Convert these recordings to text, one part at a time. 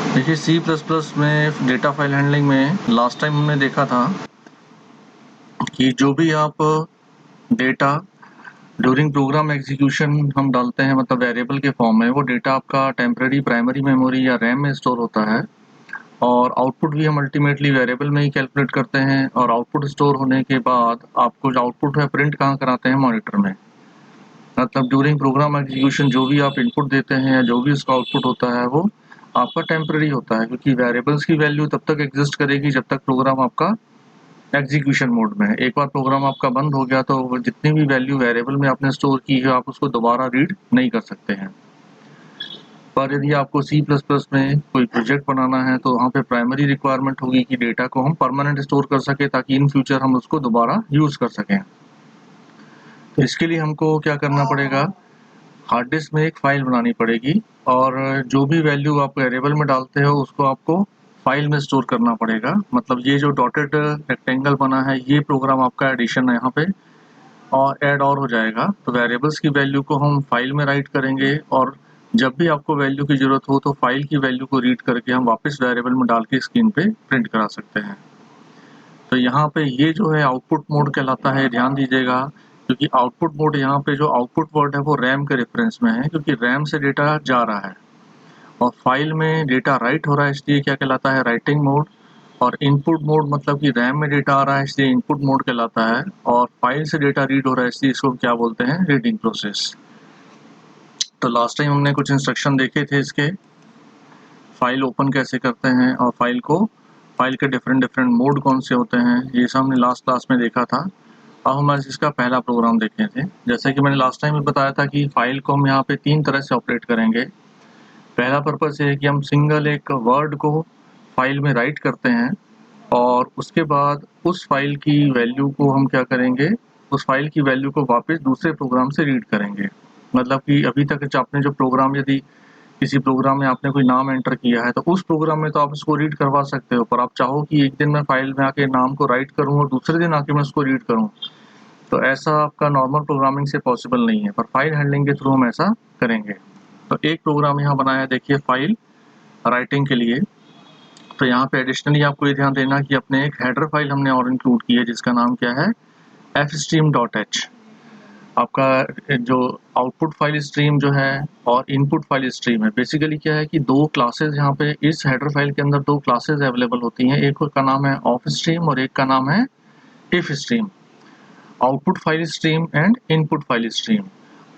देखिए C plus plus में data file handling में लास्ट टाइम हमने देखा था कि जो भी आप डेटा ड्यूरिंग प्रोग्राम एग्जीक्यूशन हम डालते हैं, मतलब वेरिएबल के फॉर्म में, वो डेटा आपका टेम्पररी प्राइमरी मेमोरी या रैम में स्टोर होता है और आउटपुट भी हम अल्टीमेटली वेरिएबल में ही कैलकुलेट करते हैं। और आउटपुट स्टोर होने के बाद आपको जो आउटपुट है प्रिंट कहाँ कराते हैं? मॉनिटर में। मतलब ड्यूरिंग प्रोग्राम एग्जीक्यूशन जो भी आप इनपुट देते हैं या जो भी उसका आउटपुट होता है वो आपका टेम्पररी होता है, क्योंकि वेरिएबल्स की वैल्यू तब तक एग्जिस्ट करेगी जब तक प्रोग्राम आपका एग्जीक्यूशन मोड में है। एक बार प्रोग्राम आपका बंद हो गया तो जितनी भी वैल्यू वेरिएबल में आपने स्टोर की है आप उसको दोबारा रीड नहीं कर सकते हैं। पर यदि आपको सी प्लस प्लस में कोई प्रोजेक्ट बनाना है तो वहाँ पे प्राइमरी रिक्वायरमेंट होगी कि डेटा को हम परमानेंट स्टोर कर सके ताकि इन फ्यूचर हम उसको दोबारा यूज कर सकें। तो इसके लिए हमको क्या करना पड़ेगा? हार्ड डिस्क में एक फाइल बनानी पड़ेगी और जो भी वैल्यू आप वेरिएबल में डालते हो उसको आपको फाइल में स्टोर करना पड़ेगा। मतलब ये जो डॉटेड रेक्टेंगल बना है ये प्रोग्राम आपका एडिशन है यहाँ पे, और ऐड और हो जाएगा। तो वेरिएबल्स की वैल्यू को हम फाइल में राइट करेंगे और जब भी आपको वैल्यू की जरूरत हो तो फाइल की वैल्यू को रीड करके हम वापस वेरिएबल में डाल के स्क्रीन पे प्रिंट करा सकते हैं। तो यहाँ पे ये जो है आउटपुट मोड कहलाता है, ध्यान दीजिएगा, क्योंकि आउटपुट मोड यहाँ पे जो आउटपुट वर्ड है वो रैम के रेफरेंस में है, क्योंकि रैम से डेटा जा रहा है और फाइल में डेटा राइट हो रहा है, इसलिए क्या कहलाता है? Writing mode. और इनपुट मोड मतलब कि रैम में डेटा आ रहा है इसलिए इनपुट मोड कहलाता है, और फाइल से डेटा रीड हो रहा है इसलिए इसको क्या बोलते हैं? Reading process. तो लास्ट टाइम हमने कुछ इंस्ट्रक्शन देखे थे इसके, फाइल ओपन कैसे करते हैं और फाइल के डिफरेंट डिफरेंट मोड कौन से होते हैं, ये सब हमने लास्ट क्लास में देखा था। अब हम आज इसका पहला प्रोग्राम देखे थे। जैसे कि मैंने लास्ट टाइम भी बताया था कि फाइल को हम यहाँ पे 3 तरह से ऑपरेट करेंगे। पहला पर्पस ये है कि हम सिंगल एक वर्ड को फाइल में राइट करते हैं और उसके बाद उस फाइल की वैल्यू को हम क्या करेंगे? उस फाइल की वैल्यू को वापस दूसरे प्रोग्राम से रीड करेंगे। मतलब कि अभी तक आपने जो प्रोग्राम, यदि किसी प्रोग्राम में आपने कोई नाम एंटर किया है तो उस प्रोग्राम में तो आप उसको रीड करवा सकते हो, पर आप चाहो कि एक दिन मैं फाइल में आके नाम को राइट करूँ और दूसरे दिन आके मैं उसको रीड करूँ, तो ऐसा आपका नॉर्मल प्रोग्रामिंग से पॉसिबल नहीं है, पर फाइल हैंडलिंग के थ्रू हम ऐसा करेंगे। तो एक प्रोग्राम यहाँ बनाया देखिए फाइल राइटिंग के लिए। तो यहाँ पे एडिशनली आपको ये ध्यान देना कि अपने एक हेडर फाइल हमने और इंक्लूड की है जिसका नाम क्या है? fstream.h। आपका जो आउटपुट फाइल स्ट्रीम जो है और इनपुट फाइल स्ट्रीम है, बेसिकली क्या है कि दो क्लासेस यहाँ पे इस हेडर फाइल के अंदर दो क्लासेस अवेलेबल होती हैं। एक का नाम है ऑफ स्ट्रीम और एक का नाम है if stream. Output file stream and input file stream.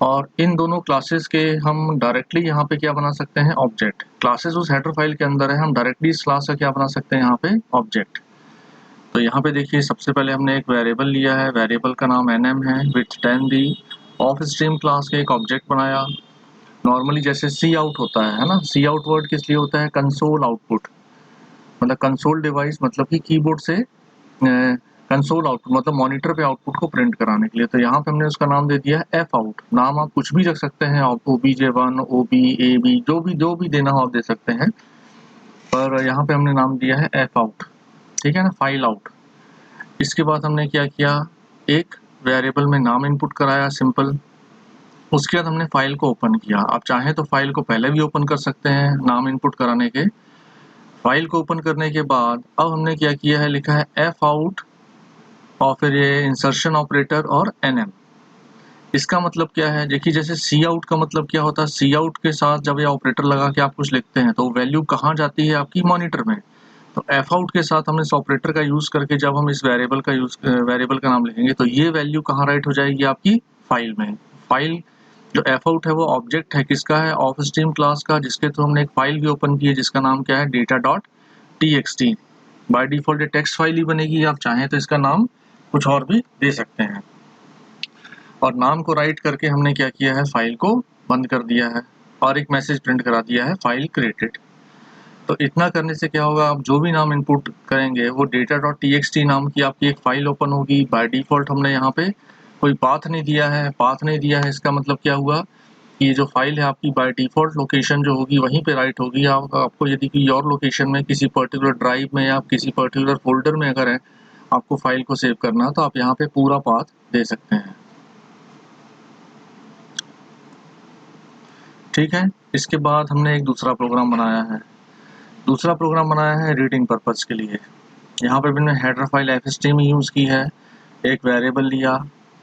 और इन दोनों क्लासेस के हम डायरेक्टली यहाँ पे क्या बना सकते हैं? ऑब्जेक्ट। क्लासेस उस हेडर फाइल के अंदर है, हम डायरेक्टली इस क्लास का क्या बना सकते हैं यहाँ पे? ऑब्जेक्ट। तो यहाँ पे देखिए सबसे पहले हमने एक वेरिएबल लिया है, वेरिएबल का नाम nm है, which then the ofstream class के एक ऑब्जेक्ट बनाया। नॉर्मली जैसे सी आउट होता है ना, सी आउट वर्ड किस लिए होता है? कंसोल आउटपुट, मतलब कंसोल डिवाइस, मतलब कि कीबोर्ड से कंसोल आउटपुट, मतलब मॉनिटर पे आउटपुट को प्रिंट कराने के लिए। तो यहाँ पे हमने उसका नाम दे दिया है एफ आउट। नाम आप कुछ भी रख सकते हैं, OBJ1 OB AB जो भी देना हो आप दे सकते हैं, पर यहाँ पे हमने नाम दिया है एफ आउट। ठीक है ना, फाइल आउट। इसके बाद हमने क्या किया? एक वेरिएबल में नाम इनपुट कराया, सिंपल। उसके बाद हमने फाइल को ओपन किया। आप चाहें तो फाइल को पहले भी ओपन कर सकते हैं नाम इनपुट कराने के। फाइल को ओपन करने के बाद अब हमने क्या किया है? लिखा है एफ आउट और फिर ये इंसर्शन ऑपरेटर और nm। इसका मतलब क्या है? देखिए जैसे सी आउट का मतलब क्या होता है? सी आउट के साथ जब ये ऑपरेटर लगा के आप कुछ लिखते हैं तो वैल्यू कहाँ जाती है? आपकी मॉनिटर में। तो एफ आउट के साथ हमने इस ऑपरेटर का यूज करके जब हम इस वेरिएबल का नाम लिखेंगे तो ये वैल्यू कहाँ राइट हो जाएगी? आपकी फाइल में। फाइल जो एफ आउट है वो ऑब्जेक्ट है किसका? है ऑफ स्ट्रीम क्लास का, जिसके थ्रू हमने एक फाइल भी ओपन की है जिसका नाम क्या है? data.txt। By default text file ही बनेगी, आप चाहें तो इसका नाम कुछ और भी दे सकते हैं। और नाम को राइट करके हमने क्या किया है? फाइल को बंद कर दिया है और एक मैसेज प्रिंट करा दिया है, फाइल क्रिएटेड। तो इतना करने से क्या होगा? आप जो भी नाम इनपुट करेंगे वो data.txt नाम की आपकी एक फाइल ओपन होगी। बाय डिफॉल्ट हमने यहाँ पे कोई पाथ नहीं दिया है। पाथ नहीं दिया है इसका मतलब क्या हुआ कि ये जो फाइल है आपकी बाय डिफॉल्ट लोकेशन जो होगी वहीं पे राइट होगी। आपको यदि कोई और लोकेशन में किसी पर्टिकुलर ड्राइव में या किसी पर्टिकुलर फोल्डर में अगर है आपको फाइल को सेव करना है तो आप यहाँ पे पूरा पाथ दे सकते हैं। ठीक है, इसके बाद हमने एक दूसरा प्रोग्राम बनाया है। दूसरा प्रोग्राम बनाया है रीडिंग पर्पज़ के लिए। यहाँ पे मैंने हेडर फाइल fstream यूज़ की है, एक वेरिएबल लिया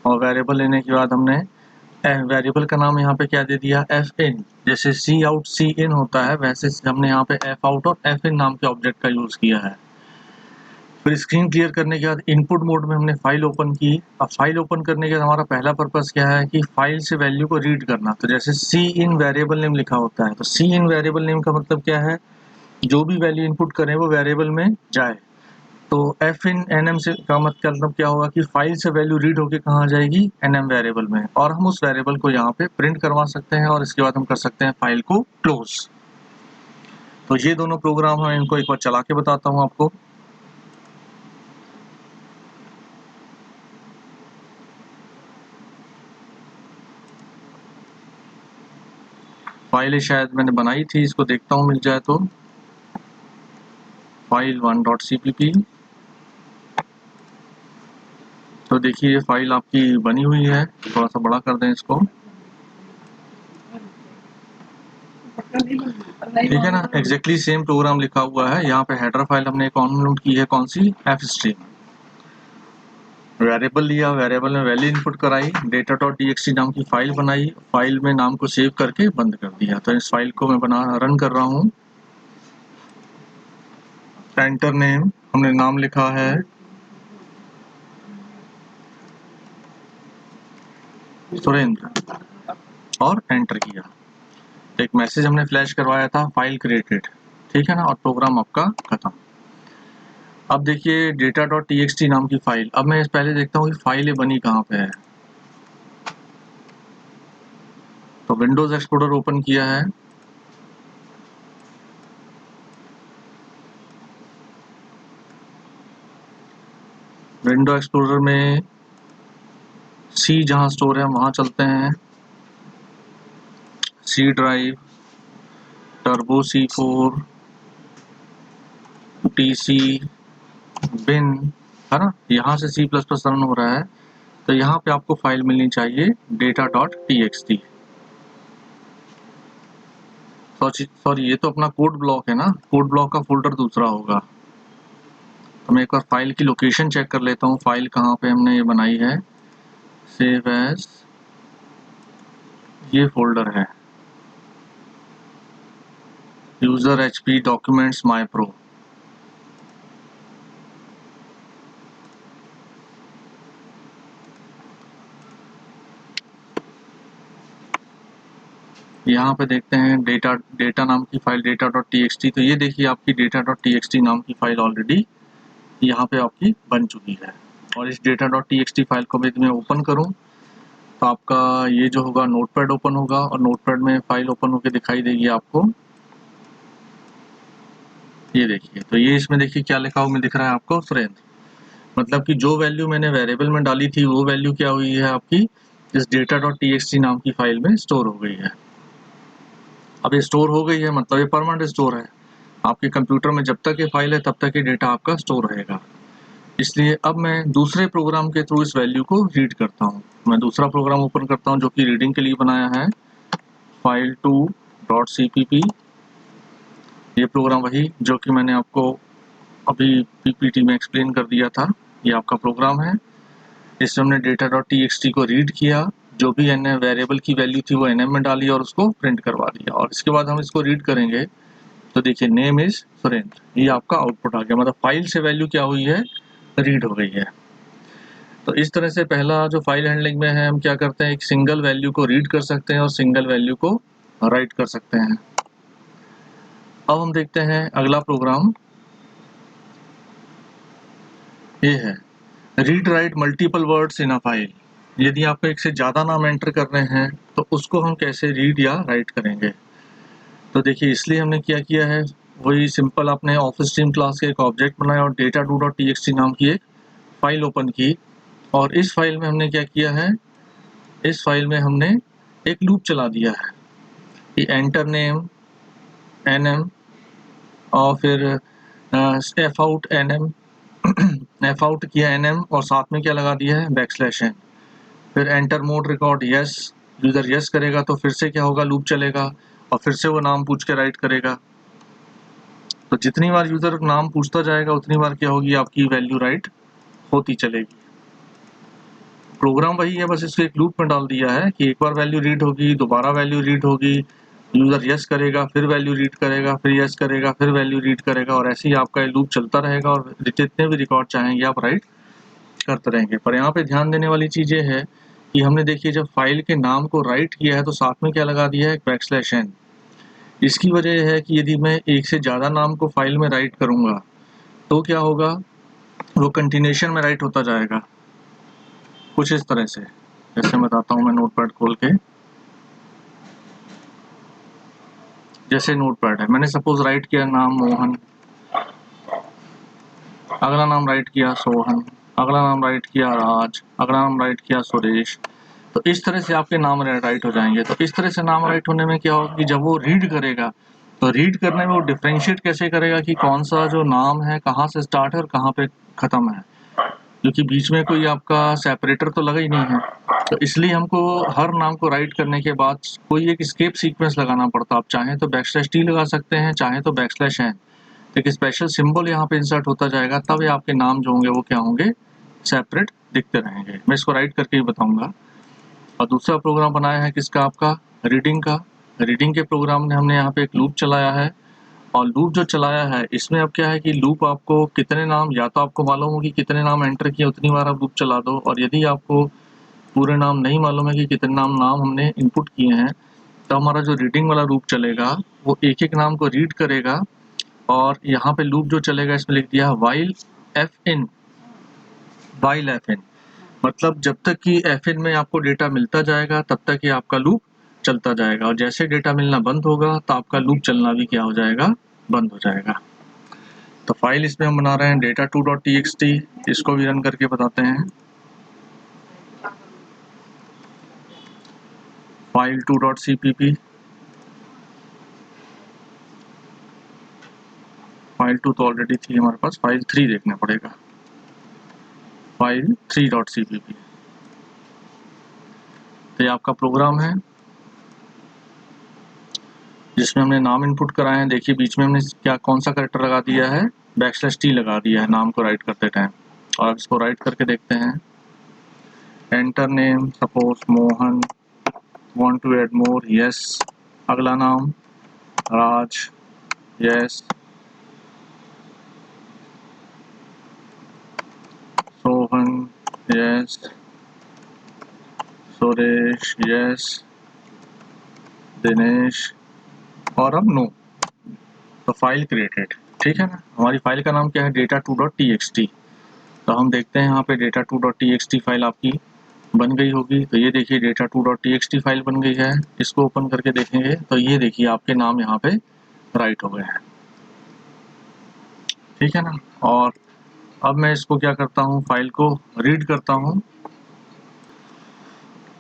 और वेरिएबल लेने के बाद हमने वेरिएबल का नाम यहाँ पे क्या दे दिया, fin। जैसे सी आउट सी इन होता है वैसे हमने यहाँ पे f out और fin नाम के ऑब्जेक्ट का यूज़ किया है। फिर स्क्रीन क्लियर करने के बाद इनपुट मोड में हमने फाइल ओपन की। अब फाइल ओपन करने के बाद हमारा पहला पर्पस क्या है कि फाइल से वैल्यू को रीड करना। तो जैसे सी इन वेरिएबल नेम लिखा होता है, तो सी इन वेरिएबल नेम का मतलब क्या है, जो भी वैल्यू इनपुट करें वो वेरिएबल में जाए। तो एफ इन एन एम से का मतलब क्या होगा कि फाइल से वैल्यू रीड होके कहाँ जाएगी, एन एम वेरिएबल में, और हम उस वेरिएबल को यहाँ पे प्रिंट करवा सकते हैं और इसके बाद हम कर सकते हैं फाइल को क्लोज। तो ये दोनों प्रोग्राम हैं, इनको एक बार चला के बताता हूँ आपको। फाइल शायद मैंने बनाई थी, इसको देखता हूँ मिल जाए तो। File 1.cpp। तो देखिए ये फाइल आपकी बनी हुई है, थोड़ा सा बड़ा कर दें इसको, ठीक है ना। एग्जैक्टली सेम प्रोग्राम लिखा हुआ है। यहाँ पे हेडर फाइल हमने कौन लोड की है, कौन सी, fstream। वेरिएबल लिया, वेरिएबल में वैल्यू इनपुट कराई, data.txt नाम की फाइल बनाई, फाइल में नाम को सेव करके बंद कर दिया। तो इस फाइल को मैं रन कर रहा हूँ। एंटर नेम हमने नाम लिखा है सुरेंद्र और एंटर किया। एक मैसेज हमने फ्लैश करवाया था, फाइल क्रिएटेड, ठीक है ना, और प्रोग्राम आपका खत्म। अब देखिए data.txt नाम की फाइल, अब मैं पहले देखता हूँ कि फाइल बनी कहाँ पे है। तो विंडोज एक्सप्लोरर ओपन किया है, विंडो एक्सप्लोरर में सी जहाँ स्टोर है वहाँ चलते हैं, C drive, turbo C4, TC, bin, है ना, यहाँ से C++ रन हो रहा है। तो यहाँ पे आपको फाइल मिलनी चाहिए data.txt। सॉरी, ये तो अपना कोड ब्लॉक है ना, कोड ब्लॉक का फोल्डर दूसरा होगा। तो मैं एक बार फाइल की लोकेशन चेक कर लेता हूँ, फाइल कहाँ पे हमने ये बनाई है। सेव एज, ये फोल्डर है यूजर HP डॉक्यूमेंट्स माई प्रो। यहाँ पे देखते हैं डेटा नाम की फाइल data.txt। तो ये देखिए आपकी data.txt नाम की फाइल ऑलरेडी यहाँ पे आपकी बन चुकी है। और इस data.txt फाइल को यदि मैं ओपन करूँ तो आपका ये जो होगा नोटपैड ओपन होगा और नोटपैड में फाइल ओपन होकर दिखाई देगी आपको। ये देखिए, तो ये इसमें देखिए क्या लिखा हुआ दिख रहा है आपको, सुरेंद्र। मतलब कि जो वैल्यू मैंने वेरिएबल में डाली थी वो वैल्यू क्या हुई है आपकी इस data.txt नाम की फाइल में स्टोर हो गई है। अब ये स्टोर हो गई है मतलब ये परमानेंट स्टोर है आपके कंप्यूटर में। जब तक ये फाइल है तब तक ये डेटा आपका स्टोर रहेगा। इसलिए अब मैं दूसरे प्रोग्राम के थ्रू इस वैल्यू को रीड करता हूँ। मैं दूसरा प्रोग्राम ओपन करता हूँ जो कि रीडिंग के लिए बनाया है, file2.cpp। ये प्रोग्राम वही जो कि मैंने आपको अभी PPT में एक्सप्लेन कर दिया था, ये आपका प्रोग्राम है। इसमें हमने data.txt को रीड किया, जो भी एन वेरिएबल की वैल्यू थी वो nm में डाली और उसको प्रिंट करवा दिया। और इसके बाद हम इसको रीड करेंगे तो देखिए नेम इज सुरेंद्र, ये आपका आउटपुट आ गया। मतलब फाइल से वैल्यू क्या हुई है, रीड हो गई है। तो इस तरह से पहला जो फाइल हैंडलिंग में है, हम क्या करते हैं, एक सिंगल वैल्यू को रीड कर सकते हैं और सिंगल वैल्यू को राइट कर सकते हैं। अब हम देखते हैं अगला प्रोग्राम, ये है read write multiple words in a file. यदि आपको एक से ज़्यादा नाम एंटर करने हैं तो उसको हम कैसे रीड या राइट करेंगे। तो देखिए इसलिए हमने क्या किया है, वही सिंपल आपने ऑफिस स्ट्रीम क्लास के एक ऑब्जेक्ट बनाया और data2.txt नाम की एक फाइल ओपन की। और इस फाइल में हमने क्या किया है, इस फाइल में हमने एक लूप चला दिया है कि एंटर नेम nm और फिर F out nm F out किया nm और साथ में क्या लगा दिया है, बैकस्लैश n। फिर enter mode record yes, user yes करेगा तो फिर से क्या होगा, लूप चलेगा और फिर से वो नाम पूछ के राइट करेगा। तो जितनी बार यूजर नाम पूछता जाएगा उतनी बार क्या होगी, आपकी वैल्यू राइट होती चलेगी। प्रोग्राम वही है, बस इसको एक लूप में डाल दिया है कि एक बार वैल्यू रीड होगी, दोबारा वैल्यू रीड होगी, यूजर यस करेगा, फिर वैल्यू रीड करेगा, फिर यस करेगा, फिर वैल्यू रीड करेगा, और ऐसे ही आपका ये लूप चलता रहेगा और जितने भी रिकॉर्ड चाहेंगे आप राइट करते रहेंगे। पर यहाँ पे ध्यान देने वाली चीज ये है कि हमने देखिए जब फाइल के नाम को राइट किया है तो साथ में क्या लगा दिया है, बैकस्लैश n। इसकी वजह यह है कि यदि मैं एक से ज्यादा नाम को फाइल में राइट करूंगा तो क्या होगा, वो कंटिन्यूएशन में राइट होता जाएगा कुछ इस तरह से। जैसे बताता हूँ मैं नोटपैड खोल के, जैसे नोटपैड है, मैंने सपोज राइट किया नाम मोहन, अगला नाम राइट किया सोहन, अगला नाम राइट किया राज, अगला नाम राइट किया सुरेश। तो इस तरह से आपके नाम राइट हो जाएंगे। तो इस तरह से नाम राइट होने में क्या होगा कि जब वो रीड करेगा तो रीड करने में वो डिफ्रेंशिएट कैसे करेगा कि कौन सा जो नाम है कहाँ से स्टार्ट है और कहाँ पे खत्म है, क्योंकि बीच में कोई आपका सेपरेटर तो लगा ही नहीं है। तो इसलिए हमको हर नाम को राइट करने के बाद कोई एक स्केप सीक्वेंस लगाना पड़ता। आप चाहें तो \t लगा सकते हैं, चाहें तो \n। एक स्पेशल सिंबल यहाँ पे इंसर्ट होता जाएगा, तब ये आपके नाम जो होंगे वो क्या होंगे, सेपरेट दिखते रहेंगे। मैं इसको राइट करके ही बताऊंगा। और दूसरा प्रोग्राम बनाया है किसका, आपका रीडिंग का। रीडिंग के प्रोग्राम में हमने यहाँ पे एक लूप चलाया है, और लूप जो चलाया है इसमें अब क्या है कि लूप आपको कितने नाम, या तो आपको मालूम हो कि कितने नाम एंटर किए उतनी बार आप लूप चला दो, और यदि आपको पूरे नाम नहीं मालूम है कि कितने नाम हमने इनपुट किए हैं, तो हमारा जो रीडिंग वाला लूप चलेगा वो एक एक नाम को रीड करेगा। और यहाँ पे लूप जो चलेगा इसमें लिख दिया while fn, मतलब जब तक कि fn में आपको डेटा मिलता जाएगा तब तक ये आपका लूप चलता जाएगा, और जैसे डेटा मिलना बंद होगा तो आपका लूप चलना भी क्या हो जाएगा, बंद हो जाएगा। तो फाइल इसमें हम बना रहे हैं data2.txt, इसको भी रन करके बताते हैं। फाइल 2.cpp, फाइल 2 तो ऑलरेडी थी हमारे पास, फाइल 3 देखना पड़ेगा, फाइल 3.cpp। तो ये आपका प्रोग्राम है जिसमें हमने नाम इनपुट कराए हैं। देखिए बीच में हमने क्या कौन सा कैरेक्टर लगा दिया है, \t लगा दिया है नाम को राइट करते टाइम। और इसको राइट करके देखते हैं। Enter name, suppose Mohan, want to add more, yes. अगला नाम Raj, yes. Sohan, yes. Suresh, yes. Dinesh, और अब नो। तो फाइल क्रिएटेड, ठीक है ना। हमारी फाइल का नाम क्या है, data2.txt। तो हम देखते हैं यहाँ पे data2.txt फाइल आपकी बन गई होगी। तो ये देखिए data2.txt फाइल बन गई है। इसको ओपन करके देखेंगे तो ये देखिए आपके नाम यहाँ पे राइट हो गए हैं, ठीक है ना। और अब मैं इसको क्या करता हूँ, फाइल को रीड करता हूँ।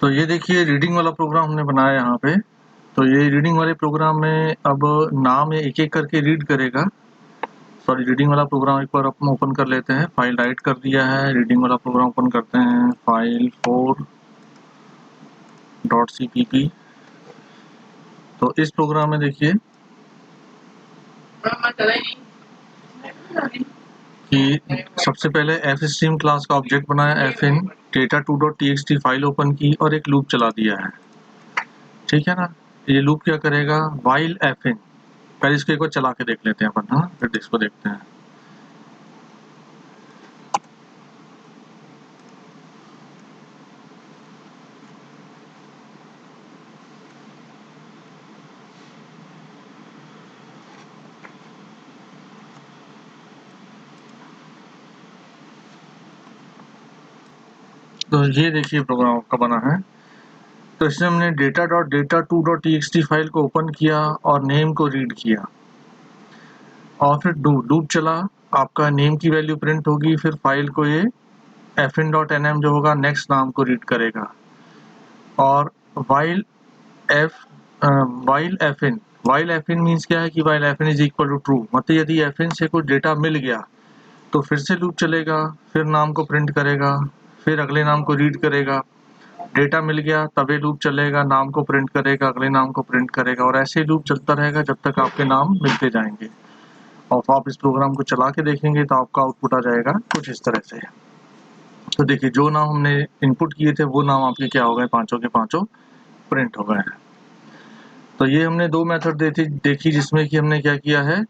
तो ये देखिए रीडिंग वाला प्रोग्राम हमने बनाया यहाँ पे। तो ये रीडिंग वाले प्रोग्राम में अब नाम ये एक एक करके रीड करेगा। सॉरी, रीडिंग वाला प्रोग्राम एक बार अपन ओपन कर लेते हैं। फाइल राइट कर दिया है, रीडिंग वाला प्रोग्राम ओपन करते हैं, फाइल 4.cpp। तो इस प्रोग्राम में देखिए कि सबसे पहले fstream क्लास का ऑब्जेक्ट बनाया fn, data2.txt फाइल ओपन की और एक लूप चला दिया है, ठीक है ना। ये लूप क्या करेगा, while fn। पहले इसको एक बार चला के देख लेते हैं अपन, हाँ, फिर इसको देखते हैं। तो ये देखिए प्रोग्राम आपका बना है। तो इसमें हमने data.data2.txt फाइल को ओपन किया और नेम को रीड किया, और फिर लूप चला, आपका नेम की वैल्यू प्रिंट होगी, फिर फाइल को ये fn.nm जो होगा नेक्स्ट नाम को रीड करेगा। और while fn मीन्स क्या है कि while fn is equal to true, मतलब यदि fn से कुछ डेटा मिल गया तो फिर से लूप चलेगा, फिर नाम को प्रिंट करेगा, फिर अगले नाम को रीड करेगा, डेटा मिल गया तभी लूप चलेगा, नाम को प्रिंट करेगा, अगले नाम को प्रिंट करेगा, और ऐसे लूप चलता रहेगा जब तक आपके नाम मिलते जाएंगे। और आप इस प्रोग्राम को चला के देखेंगे तो आपका आउटपुट आ जाएगा कुछ इस तरह से। तो देखिए जो नाम हमने इनपुट किए थे वो नाम आपके क्या हो गए, पांचों के पांचों प्रिंट हो गए हैं। तो ये हमने दो मेथड देखी जिसमें कि हमने क्या किया है,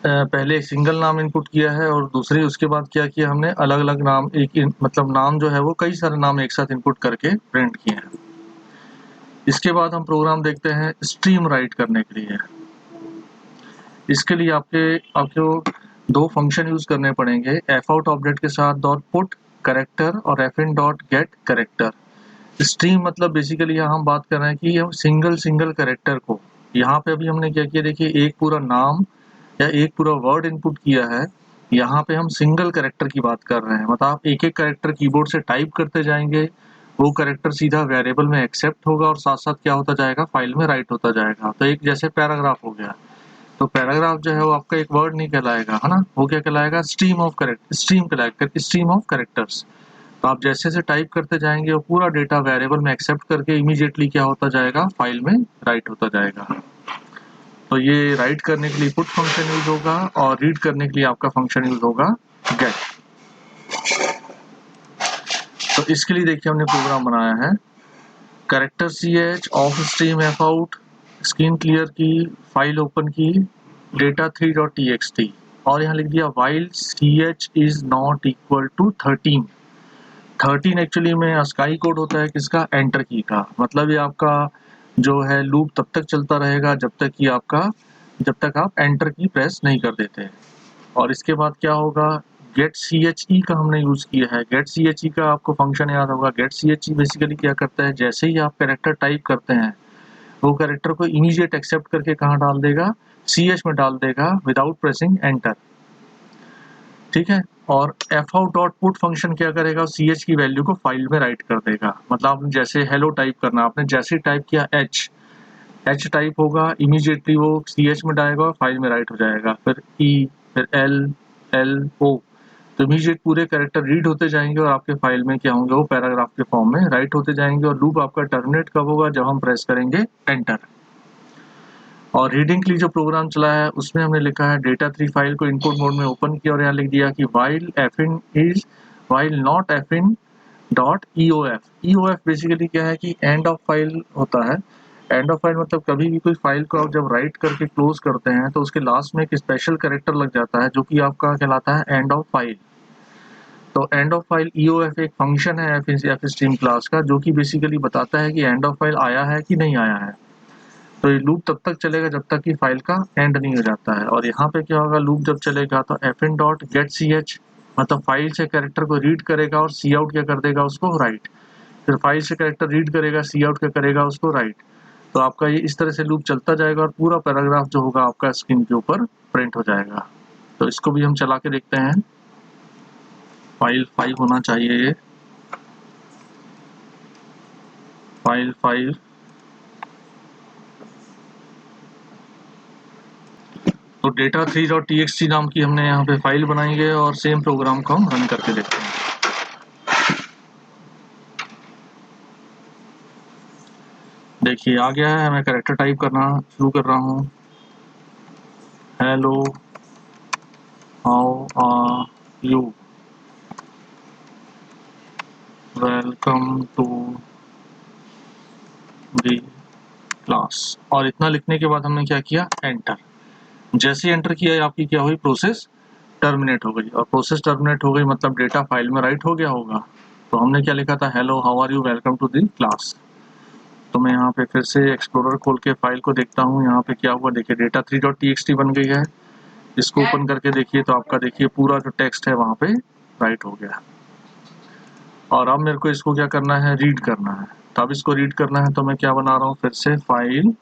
पहले एक सिंगल नाम इनपुट किया है और दूसरी उसके बाद क्या किया हमने, अलग अलग नाम मतलब नाम जो है वो कई सारे नाम एक साथ इनपुट करके प्रिंट किए हैं। इसके बाद हम प्रोग्राम देखते हैं स्ट्रीम राइट करने के लिए। इसके लिए आपको दो फंक्शन यूज करने पड़ेंगे, fout ऑब्जेक्ट के साथ डॉट पुट करेक्टर और fin dot gate character. Stream मतलब बेसिकली यहाँ हम बात कर रहे हैं कि हम सिंगल करेक्टर को, यहाँ पे अभी हमने क्या किया, देखिए एक पूरा नाम या एक पूरा वर्ड इनपुट किया है, यहाँ पे हम सिंगल करेक्टर की बात कर रहे हैं। मतलब आप एक एक करेक्टर कीबोर्ड से टाइप करते जाएंगे, वो करेक्टर सीधा वेरिएबल में एक्सेप्ट होगा और साथ साथ क्या होता जाएगा, फाइल में राइट होता जाएगा। तो एक जैसे पैराग्राफ हो गया, तो पैराग्राफ जो है वो आपका एक वर्ड नहीं कहलाएगा, है ना, वो क्या कहलाएगा, स्ट्रीम ऑफ कैरेक्टर्स। तो आप जैसे से टाइप करते जाएंगे वो पूरा डेटा वेरिएबल में एक्सेप्ट करके इमीडिएटली क्या होता जाएगा, फाइल में राइट होता जाएगा। तो ये राइट करने के लिए पुट फंक्शन यूज होगा और रीड करने के लिए आपका फंक्शन यूज होगा गेट। तो इसके लिए देखिए हमने प्रोग्राम बनाया है, character ch of stream fout, screen clear की, फाइल ओपन की, data3.txt और यहाँ लिख दिया while ch is not equal to 13। 13 actually में अस्काई कोड होता है किसका, एंटर की का। मतलब ये आपका जो है लूप तब तक चलता रहेगा जब तक आप एंटर की प्रेस नहीं कर देते। और इसके बाद क्या होगा, गेट चे का हमने यूज किया है। गेट चे का आपको फंक्शन याद होगा। गेट चे बेसिकली क्या करता है, जैसे ही आप कैरेक्टर टाइप करते हैं वो कैरेक्टर को इमीडिएट एक्सेप्ट करके कहाँ डाल देगा, ch में डाल देगा विदाउट प्रेसिंग एंटर, ठीक है। और fout.put फंक्शन क्या करेगा, ch की वैल्यू को फाइल में राइट कर देगा। मतलब आपने जैसे हेलो टाइप करना, आपने जैसे टाइप किया h टाइप होगा, इमीडिएटली वो ch में डालेगा और फाइल में राइट हो जाएगा। फिर e, फिर l o, तो इमीडिएट पूरे कैरेक्टर रीड होते जाएंगे और आपके फाइल में क्या होंगे, वो पैराग्राफ के फॉर्म में राइट होते जाएंगे। और लूप आपका टर्मिनेट कब होगा, जब हम प्रेस करेंगे एंटर। और रीडिंग के लिए जो प्रोग्राम चला है उसमें हमने लिखा है data3 फाइल को इनपुट मोड में ओपन किया और यहाँ लिख दिया कि while not fin dot eof basically क्या है कि एंड ऑफ फाइल होता है। एंड ऑफ फाइल मतलब कभी भी कोई फाइल को आप जब राइट करके क्लोज करते हैं तो उसके लास्ट में एक स्पेशल कैरेक्टर लग जाता है जो कि आपका कहलाता है एंड ऑफ फाइल। तो एंड ऑफ फाइल eof एक फंक्शन है एफ स्ट्रीम क्लास का, जो कि बेसिकली बताता है कि एंड ऑफ फाइल आया है कि नहीं आया है। तो ये लूप तब तक चलेगा जब तक कि फाइल का एंड नहीं हो जाता है। और यहाँ पे क्या होगा, लूप जब चलेगा तो fin डॉट गेट ch मतलब फाइल से कैरेक्टर को रीड करेगा और सी आउट क्या कर देगा, उसको राइट। फिर फाइल से कैरेक्टर रीड करेगा, सी आउट क्या करेगा, उसको राइट। तो आपका ये इस तरह से लूप चलता जाएगा और पूरा पैराग्राफ जो होगा आपका स्क्रीन के ऊपर प्रिंट हो जाएगा। तो इसको भी हम चला के देखते हैं। फाइल 5 होना चाहिए, ये फाइल 5। तो data3.txt नाम की हमने यहाँ पे फाइल बनाई है और सेम प्रोग्राम को हम रन करके देखते हैं। देखिए आ गया है, मैं कैरेक्टर टाइप करना शुरू कर रहा हूँ। Hello how are you, welcome to the class. और इतना लिखने के बाद हमने क्या किया, एंटर। जैसे एंटर किया आपकी क्या हुई, प्रोसेस टर्मिनेट हो गई। और प्रोसेस टर्मिनेट हो गई मतलब डेटा फाइल में राइट हो गया होगा। तो हमने क्या लिखा था, hello how are you welcome to the class. तो मैं यहाँ पे फिर से एक्सप्लोरर खोल के फाइल को देखता हूँ, यहाँ पे क्या हुआ देखिए, data3.txt बन गई है। इसको ओपन करके देखिए तो आपका देखिए पूरा जो टेक्स्ट है वहाँ पे राइट हो गया। और अब मेरे को इसको क्या करना है, रीड करना है। तो अब इसको रीड करना है तो मैं क्या बना रहा हूँ, फिर से फाइल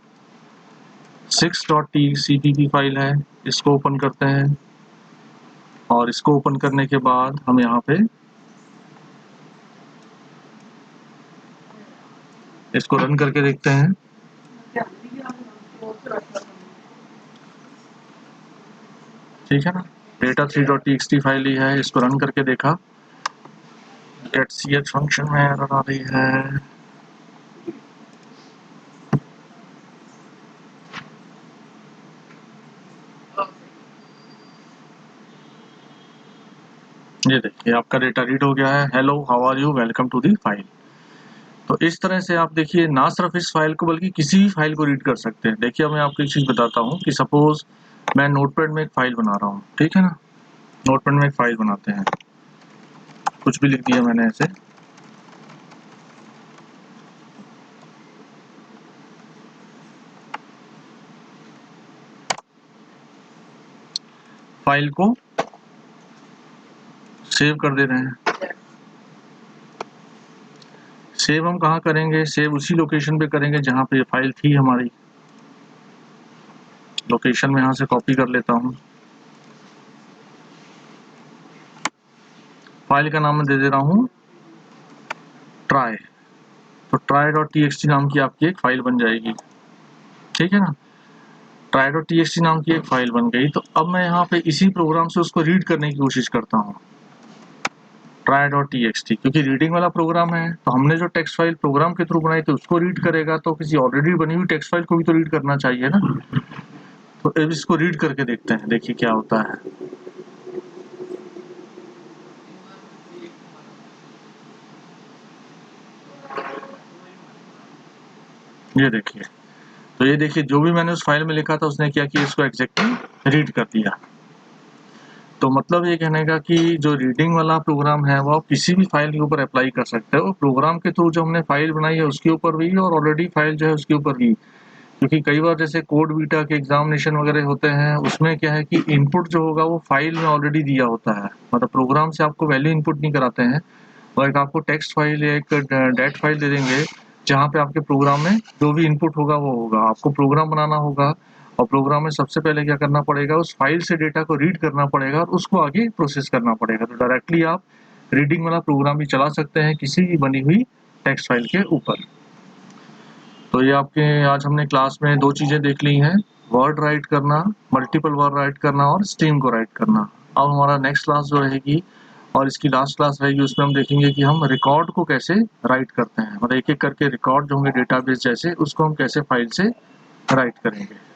6.tcpp फाइल है, इसको ओपन करते हैं। और इसको ओपन करने के बाद हम यहाँ पे इसको रन करके देखते हैं। ठीक है ना, data3.txt फाइल ही है, इसको रन करके देखा, गेट ch फंक्शन में एरर आ रही है। ये देखिए आपका डेटा रीड हो गया है। Hello, how are you, welcome to the file. तो इस तरह से आप देखिए ना सिर्फ इस फाइल को बल्कि किसी भी फाइल को रीड कर सकते हैं। देखिए मैं आपको एक चीज़ बताता हूँ कि सपोज मैं नोटपैड में एक फाइल बना रहा हूँ, ठीक है ना। नोटपैड में एक फाइल बनाते हैं, कुछ भी लिख दिया मैंने ऐसे। फाइल को सेव कर दे रहे हैं। सेव हम कहाँ करेंगे? सेव उसी लोकेशन पे करेंगे जहाँ पे ये फाइल थी हमारी। लोकेशन में यहाँ से कॉपी कर लेता हूँ। फाइल का नाम मैं दे दे रहा हूँ ट्राई। तो try.txt नाम की आपकी एक फाइल बन जाएगी, ठीक है ना। try.txt नाम की एक फाइल बन गई। तो अब मैं यहाँ पे इसी प्रोग्राम से उसको रीड करने की कोशिश करता हूँ, try.txt, क्योंकि रीडिंग वाला प्रोग्राम है। तो हमने जो टेक्स्ट फाइल प्रोग्राम के थ्रू बनाई थी उसको रीड करेगा, तो किसी ऑलरेडी बनी हुई टेक्स्ट फाइल को भी तो रीड करना चाहिए ना। तो अब इसको रीड करके देखते हैं, देखिए क्या होता है। ये देखिए, तो ये देखिए जो भी मैंने उस फाइल में लिखा था उसने क्या किया, इसको एग्जैक्टली रीड कर दिया। तो मतलब ये कहने का कि जो रीडिंग वाला प्रोग्राम है वो आप किसी भी फाइल के ऊपर अप्लाई कर सकते हो। प्रोग्राम के थ्रू जो हमने फाइल बनाई है उसके ऊपर भी और ऑलरेडी फाइल जो है उसके ऊपर भी। क्योंकि कई बार जैसे कोड बीटा के एग्जामिनेशन वगैरह होते हैं, उसमें क्या है कि इनपुट जो होगा वो फाइल में ऑलरेडी दिया होता है। मतलब प्रोग्राम से आपको वैल्यू इनपुट नहीं कराते हैं, और एक आपको टेक्स्ट फाइल या एक डेट फाइल दे देंगे जहाँ पे आपके प्रोग्राम में जो भी इनपुट होगा वो होगा। आपको प्रोग्राम बनाना होगा, और प्रोग्राम में सबसे पहले क्या करना पड़ेगा, उस फाइल से डेटा को रीड करना पड़ेगा और उसको आगे प्रोसेस करना पड़ेगा। तो डायरेक्टली आप रीडिंग वाला प्रोग्राम भी चला सकते हैं किसी भी बनी हुई टेक्स्ट फाइल के ऊपर। तो ये आपके आज हमने क्लास में दो चीज़ें देख ली हैं, वर्ड राइट करना, मल्टीपल वर्ड राइट करना और स्ट्रीम को राइट करना। अब हमारा नेक्स्ट क्लास जो रहेगी और इसकी लास्ट क्लास रहेगी, उसमें हम देखेंगे कि हम रिकॉर्ड को कैसे राइट करते हैं। मतलब एक एक करके रिकॉर्ड जो होंगे डेटाबेस जैसे, उसको हम कैसे फाइल से राइट करेंगे।